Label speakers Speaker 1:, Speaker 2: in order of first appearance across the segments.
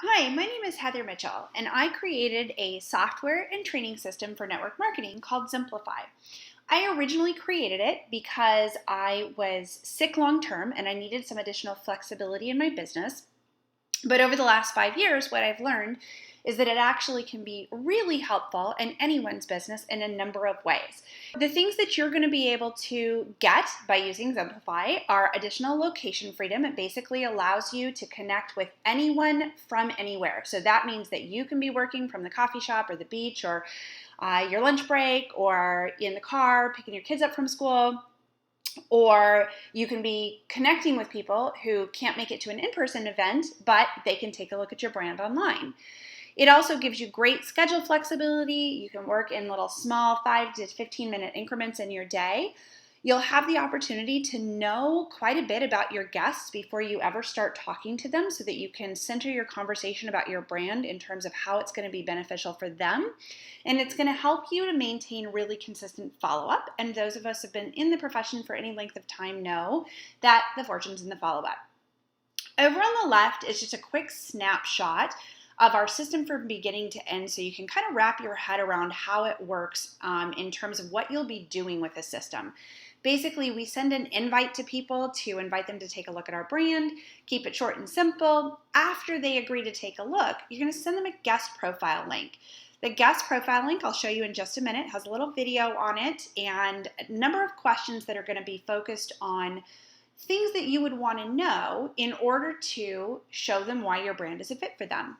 Speaker 1: Hi, my name is Heather Mitchell, and I created a software and training system for network marketing called Zenplify. I originally created it because I was sick long term and I needed some additional flexibility in my business. But over the last 5 years, what I've learned is that it actually can be really helpful in anyone's business in a number of ways. The things that you're going to be able to get by using Zenplify are additional location freedom. It basically allows you to connect with anyone from anywhere. So that means that you can be working from the coffee shop or the beach or your lunch break or in the car picking your kids up from school. Or you can be connecting with people who can't make it to an in-person event, but they can take a look at your brand online. It also gives you great schedule flexibility. You can work in little small 5 to 15 minute increments in your day. You'll have the opportunity to know quite a bit about your guests before you ever start talking to them so that you can center your conversation about your brand in terms of how it's going to be beneficial for them. And it's going to help you to maintain really consistent follow-up. And those of us who have been in the profession for any length of time know that the fortune's in the follow-up. Over on the left is just a quick snapshot of our system from beginning to end so you can kind of wrap your head around how it works in terms of what you'll be doing with the system. Basically, we send an invite to people to invite them to take a look at our brand, keep it short and simple. After they agree to take a look, you're going to send them a guest profile link. The guest profile link, I'll show you in just a minute, has a little video on it and a number of questions that are going to be focused on things that you would want to know in order to show them why your brand is a fit for them.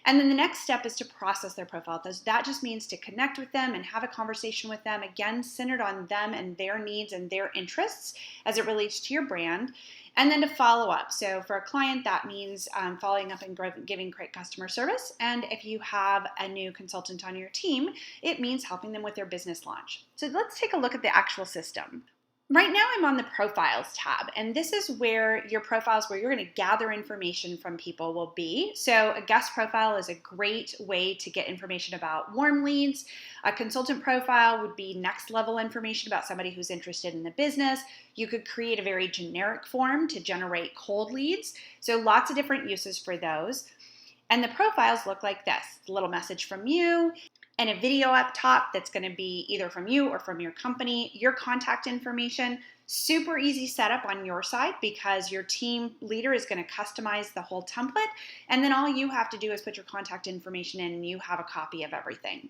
Speaker 1: And then the next step is to process their profile. That just means to connect with them and have a conversation with them, again, centered on them and their needs and their interests as it relates to your brand. And then to follow up. So for a client, that means following up and giving great customer service. And if you have a new consultant on your team, it means helping them with their business launch. So let's take a look at the actual system. Right now I'm on the Profiles tab, and this is where your profiles, where you're going to gather information from people will be. So a guest profile is a great way to get information about warm leads. A consultant profile would be next level information about somebody who's interested in the business. You could create a very generic form to generate cold leads. So lots of different uses for those. And the profiles look like this: a little message from you, and a video up top that's going to be either from you or from your company, your contact information. Super easy setup on your side because your team leader is going to customize the whole template, and then all you have to do is put your contact information in and you have a copy of everything.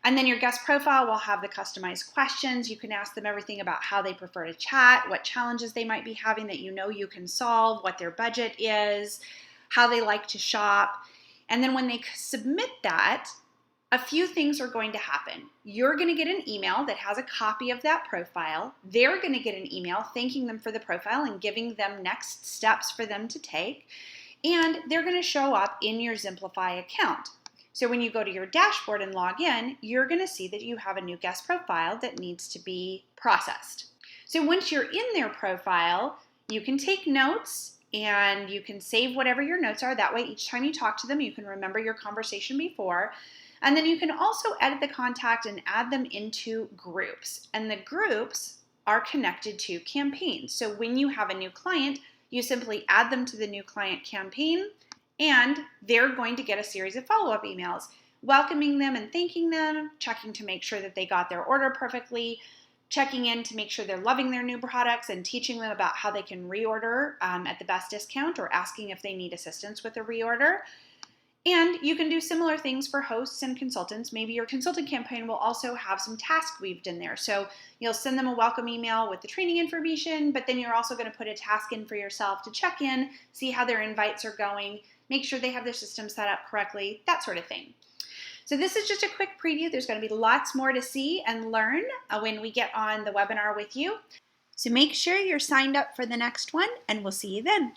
Speaker 1: And then your guest profile will have the customized questions. You can ask them everything about how they prefer to chat, what challenges they might be having that you know you can solve, what their budget is, how they like to shop. And then when they submit that, a few things are going to happen. You're going to get an email that has a copy of that profile. They're going to get an email thanking them for the profile and giving them next steps for them to take. And they're going to show up in your Zenplify account. So when you go to your dashboard and log in, you're going to see that you have a new guest profile that needs to be processed. So once you're in their profile, you can take notes and you can save whatever your notes are. That way, each time you talk to them, you can remember your conversation before. And then you can also edit the contact and add them into groups. And the groups are connected to campaigns. So when you have a new client, you simply add them to the new client campaign, and they're going to get a series of follow-up emails welcoming them and thanking them, checking to make sure that they got their order perfectly, checking in to make sure they're loving their new products, and teaching them about how they can reorder at the best discount, or asking if they need assistance with a reorder. And you can do similar things for hosts and consultants. Maybe your consultant campaign will also have some tasks weaved in there. So you'll send them a welcome email with the training information, but then you're also going to put a task in for yourself to check in, see how their invites are going, make sure they have their system set up correctly, that sort of thing. So this is just a quick preview. There's going to be lots more to see and learn when we get on the webinar with you. So make sure you're signed up for the next one, and we'll see you then.